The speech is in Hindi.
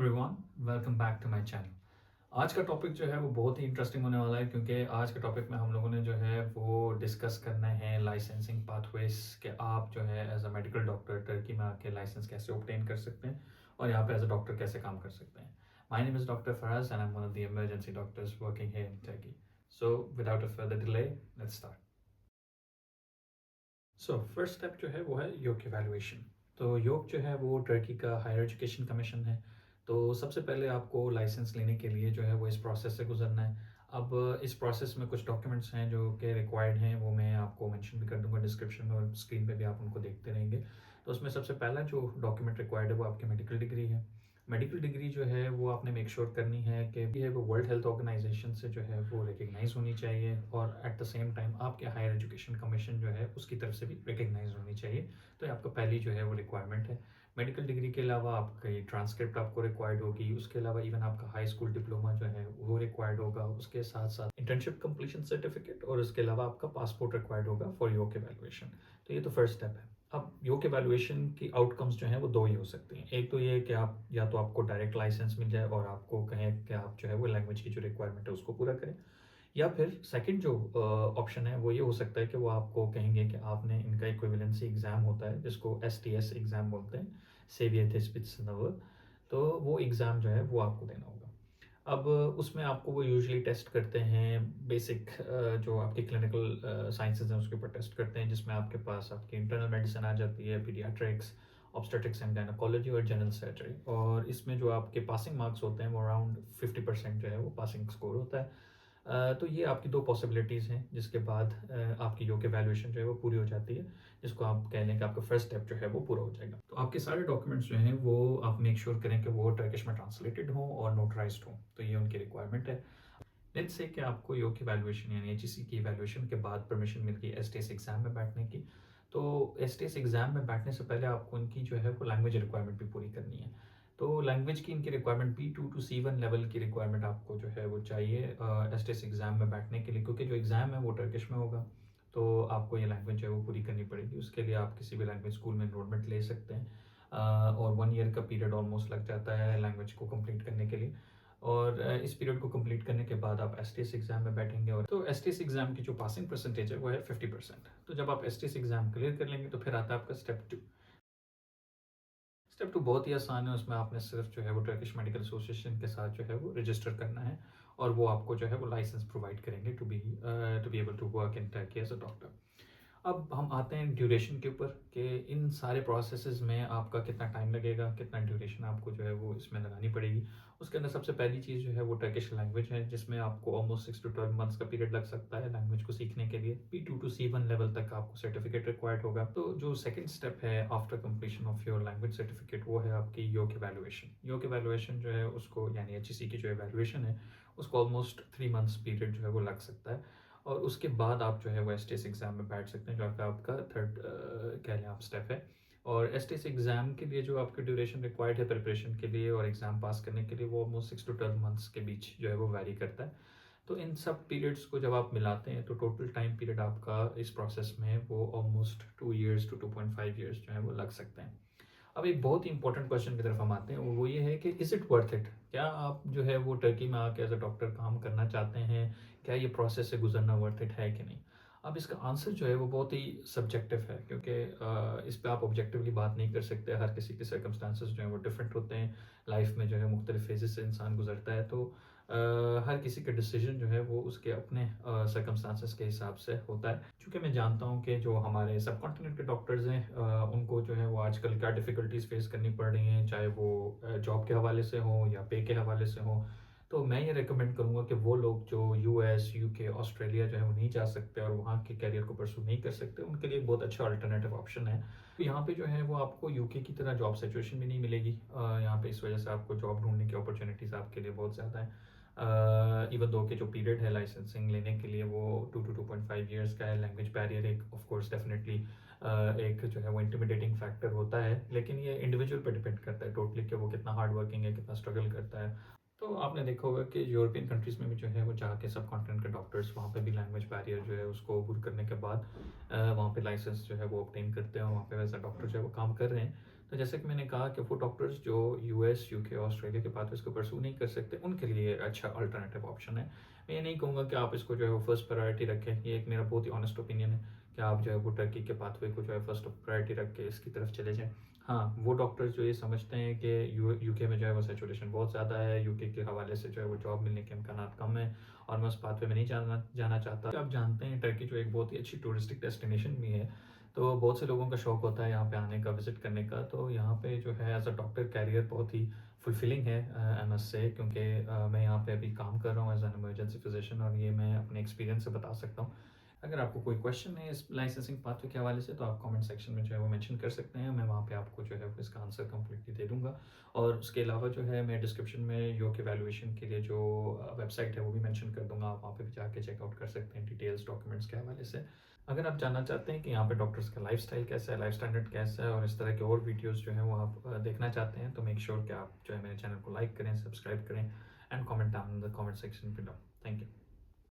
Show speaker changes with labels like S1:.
S1: Everyone, welcome back to my channel. आज का टॉपिक जो है वो बहुत ही इंटरेस्टिंग होने वाला है क्योंकि आज के टॉपिक में हम लोगों ने जो है वो डिस्कस करना है लाइसेंसिंग पाथवेज कि आप जो है as a medical doctor Turkey में आके लाइसेंस कैसे ऑब्टेन कर सकते हैं और यहाँ पे एज अ डॉक्टर कैसे काम कर सकते हैं। My name is doctor Faraz and I am one of the emergency doctors working here in Turkey. So without a further delay, let's start. So first step जो है वो है योग इवैल्यूएशन। तो योग जो है वो टर्की का हायर एजुकेशन कमीशन है। तो सबसे पहले आपको लाइसेंस लेने के लिए जो है वो इस प्रोसेस से गुजरना है। अब इस प्रोसेस में कुछ डॉक्यूमेंट्स हैं जो कि रिक्वायर्ड हैं, वो मैं आपको मेंशन भी कर दूंगा डिस्क्रिप्शन में और स्क्रीन पे भी आप उनको देखते रहेंगे। तो उसमें सबसे पहला जो डॉक्यूमेंट रिक्वायर्ड है वो आपकी मेडिकल डिग्री है। मेडिकल डिग्री जो है वो आपने मेक श्योर करनी है कि ये वो वर्ल्ड हेल्थ ऑर्गेनाइजेशन से जो है वो रिकग्नाइज होनी चाहिए और एट द सेम टाइम आपके हायर एजुकेशन कमीशन जो है उसकी तरफ से भी रिकग्नाइज होनी चाहिए। तो ये आपका पहली जो है वो रिक्वायरमेंट है। मेडिकल डिग्री के अलावा आपकी ट्रांसक्रिप्ट आपको रिक्वायर्ड होगी, उसके अलावा इवन आपका हाई स्कूल डिप्लोमा जो है वो रिक्वायर्ड होगा, उसके साथ साथ इंटर्नशिप कंप्लीशन सर्टिफिकेट और उसके अलावा आपका पासपोर्ट रिक्वायर्ड होगा फॉर योग इवैल्यूएशन। तो ये तो फर्स्ट स्टेप है। अब योग इवैल्यूएशन की आउटकम्स जो हैं वो दो ही हो सकते हैं। एक तो ये है कि आप या तो आपको डायरेक्ट लाइसेंस मिल जाए और आपको कहें कि आप जो है वो लैंग्वेज की जो रिक्वायरमेंट है उसको पूरा करें, या फिर सेकंड जो ऑप्शन है वो ये हो सकता है कि वो आपको कहेंगे कि आपने इनका इक्विवेलेंसी एग्ज़ाम होता है जिसको STS एग्ज़ाम बोलते हैं, सेवियत, तो वो एग्ज़ाम जो है वो आपको देना होगा। अब उसमें आपको वो यूजुअली टेस्ट करते हैं बेसिक जो आपकी क्लिनिकल साइंसेज हैं उसके ऊपर टेस्ट करते हैं, जिसमें आपके पास आपकी इंटरनल मेडिसिन आ जाती है, पीडियाट्रिक्स, ऑब्स्टेट्रिक्स एंड गायनेकोलॉजी और जनरल सर्जरी। और इसमें जो आपके पासिंग मार्क्स होते हैं वो अराउंड 50% जो है वो पासिंग स्कोर होता है। तो ये आपकी दो पॉसिबिलिटीज़ हैं जिसके बाद आपकी योग एवैल्यूएशन जो है वो पूरी हो जाती है, जिसको आप कह लें कि आपका फर्स्ट स्टेप जो है वो पूरा हो जाएगा। तो आपके सारे डॉक्यूमेंट्स जो हैं वो आप मेक श्योर करें कि वो टर्किश में ट्रांसलेटेड हों और नोटराइज्ड हों, तो ये उनकी रिक्वायरमेंट है। लेट्स से कि आपको योग की वैल्यूएशन यानी HEC की वैल्यूएशन के बाद परमिशन मिल गई STS एग्जाम में बैठने की। तो STS एग्जाम में बैठने से पहले आपको इनकी जो है वो लैंग्वेज रिक्वायरमेंट भी पूरी करनी है। तो लैंग्वेज की इनकी requirement B2 to C1 level की रिक्वायरमेंट आपको जो है वो चाहिए STS एग्जाम में बैठने के लिए, क्योंकि जो एग्ज़ाम है वो टर्किश में होगा। तो आपको ये लैंग्वेज जो है वो पूरी करनी पड़ेगी। उसके लिए आप किसी भी लैंग्वेज स्कूल में एनरोलमेंट ले सकते हैं और 1 ईयर का पीरियड ऑलमोस्ट लग जाता है लैंग्वेज को कंप्लीट करने के लिए। और इस पीरियड को कंप्लीट करने के बाद आप STS एग्जाम में बैठेंगे और तो STS एग्जाम की जो पासिंग परसेंटेज है वो है 50%। तो जब आप STS एग्जाम क्लियर कर लेंगे तो फिर आता है आपका स्टेप 2। स्टेप 2 बहुत ही आसान है। उसमें आपने सिर्फ जो है वो टर्किश मेडिकल एसोसिएशन के साथ जो है वो रजिस्टर करना है और वो आपको जो है वो लाइसेंस प्रोवाइड करेंगे to be able to work in Turkey as a doctor. अब हम आते हैं ड्यूरेशन के ऊपर कि इन सारे प्रोसेसेस में आपका कितना टाइम लगेगा, कितना ड्यूरेशन आपको जो है वो इसमें लगानी पड़ेगी। उसके अंदर सबसे पहली चीज़ जो है वो टर्किश लैंग्वेज है, जिसमें आपको ऑलमोस्ट 6 to 12 मंथ्स का पीरियड लग सकता है लैंग्वेज को सीखने के लिए। B2 to C1 लेवल तक आपको सर्टिफिकेट रिक्वायर्ड होगा। तो जो सेकंड स्टेप है after completion of your language certificate वो है आपकी योग इवैल्यूएशन। योग इवैल्यूएशन जो है उसको यानी HEC की जो इवैल्यूएशन है उसको ऑलमोस्ट 3 मंथ्स पीरियड जो है वो लग सकता है और उसके बाद आप जो है वो STS एग्ज़ाम में बैठ सकते हैं, जो आपका थर्ड कह लें आप स्टेप है। और STS एग्ज़ाम के लिए जो आपकी ड्यूरेशन रिक्वायर्ड है प्रिपरेशन के लिए और एग्ज़ाम पास करने के लिए वो ऑलमोस्ट 6 to 12 मंथ्स के बीच जो है वो वैरी करता है। तो इन सब पीरियड्स को जब आप मिलाते हैं तो टोटल टाइम पीरियड आपका इस प्रोसेस में वो ऑलमोस्ट 2 years to 2.5 years जो है वो लग सकते हैं। अब एक बहुत ही इंपॉर्टेंट क्वेश्चन की तरफ हम आते हैं और वो ये है कि इज़ इट वर्थ इट? क्या आप जो है वो टर्की में आके एज अ डॉक्टर काम करना चाहते हैं? क्या ये प्रोसेस से गुजरना वर्थ इट है कि नहीं? अब इसका आंसर जो है वो बहुत ही सब्जेक्टिव है, क्योंकि इस पे आप ऑब्जेक्टिवली बात नहीं कर सकते। हर किसी के सर्कमस्टांसेस जो हैं वो डिफरेंट होते हैं। लाइफ में जो है मुख्तलिफ फेजेस से इंसान गुजरता है, तो हर किसी का डिसीजन जो है वो उसके अपने सर्कमस्टांसेस के हिसाब से होता है। चूँकि मैं जानता हूँ कि जो हमारे सब कॉन्टिनेंट के डॉक्टर्स हैं उनको जो है वो आजकल क्या डिफ़िकल्टीज़ फेस करनी पड़ रही हैं, चाहे वो जॉब के हवाले से हों या पे के हवाले से हों। तो मैं ये रिकमेंड करूँगा कि वो लोग जो US, UK, ऑस्ट्रेलिया जो है वो नहीं जा सकते और वहाँ के करियर को परस्यू नहीं कर सकते, उनके लिए एक बहुत अच्छा अल्टरनेटिव ऑप्शन है। तो यहाँ पे जो है वो आपको यूके की तरह जॉब सिचुएशन भी नहीं मिलेगी यहाँ पे, इस वजह से आपको जॉब ढूंढने की अपॉर्चुनिटीज़ आपके लिए बहुत ज़्यादा है। इवन दो के जो पीरियड है लाइसेंसिंग लेने के लिए वो 2 to 2.5 years का है। लैंग्वेज बैरियर एक ऑफ कोर्स डेफिनेटली एक जो है वो इंटिमिडेटिंग फैक्टर होता है, लेकिन ये इंडिविजुअल पे डिपेंड करता है टोटली कि वो कितना हार्ड वर्किंग है, कितना स्ट्रगल करता है। तो आपने देखा होगा कि यूरोपियन कंट्रीज़ में भी जो है वो जाके सब कॉन्टिनेंट के डॉक्टर्स वहाँ पे भी लैंग्वेज बैरियर जो है उसको दूर करने के बाद वहाँ पे लाइसेंस जो है वो ऑब्टेन करते हैं और वहाँ पे वैसा डॉक्टर जो है वो काम कर रहे हैं। तो जैसे कि मैंने कहा कि वो डॉक्टर्स जो यूएस, यूके, ऑस्ट्रेलिया के पाथवेज़ को परस्यू नहीं कर सकते, उनके लिए अच्छा अल्टरनेटिव ऑप्शन है। मैं ये नहीं कहूँगा कि आप इसको जो है वो फर्स्ट प्रायोरिटी रखें, ये एक मेरा बहुत ही ऑनेस्ट ओपिनियन है कि आप जो है वो टर्की के पाथवे को जो है फर्स्ट प्रायोरिटी रख के इसकी तरफ चले जाएँ। हाँ, वो डॉक्टर्स जो ये समझते हैं कि यूके में जो है वो सैचुरेशन बहुत ज़्यादा है, यूके के हवाले से जो है वो जॉब मिलने के इम्कानात कम है और मैं उस पाथवे में नहीं जाना जाना चाहता। आप जानते हैं टर्की जो एक बहुत ही अच्छी टूरिस्टिक डेस्टिनेशन भी है, तो बहुत से लोगों का शौक होता है यहाँ पे आने का, विज़िट करने का। तो यहाँ पे जो है एज़ अ डॉक्टर कैरियर बहुत ही फुलफिलिंग है, आई मस्ट से, क्योंकि मैं यहाँ पे अभी काम कर रहा हूँ एज़ एन इमरजेंसी फिजिशियन और ये मैं अपने एक्सपीरियंस से बता सकता हूँ। अगर आपको कोई क्वेश्चन है इस लाइसेंसिंग पाथवे के हवाले से तो आप कमेंट सेक्शन में जो है वो मेंशन कर सकते हैं, मैं वहाँ पे आपको जो है वो इसका आंसर कंप्लीटली दे दूँगा। और उसके अलावा जो है मैं डिस्क्रिप्शन में योग इवैल्यूएशन के लिए जो वेबसाइट है वो भी मेंशन कर दूँगा, आप वहाँ पे भी जाके चेकआउट कर सकते हैं डिटेल्स डॉक्यूमेंट्स के हवाले से। अगर आप जानना चाहते हैं कि यहाँ पे डॉक्टर्स का लाइफ़स्टाइल कैसा है, लाइफ स्टैंडर्ड कैसा है और इस तरह के और वीडियोज़ जो हैं वो आप देखना चाहते हैं, तो मेक श्योर कि आप जो है मेरे चैनल को लाइक करें, सब्सक्राइब करें and comment down in the comment section below. Thank you.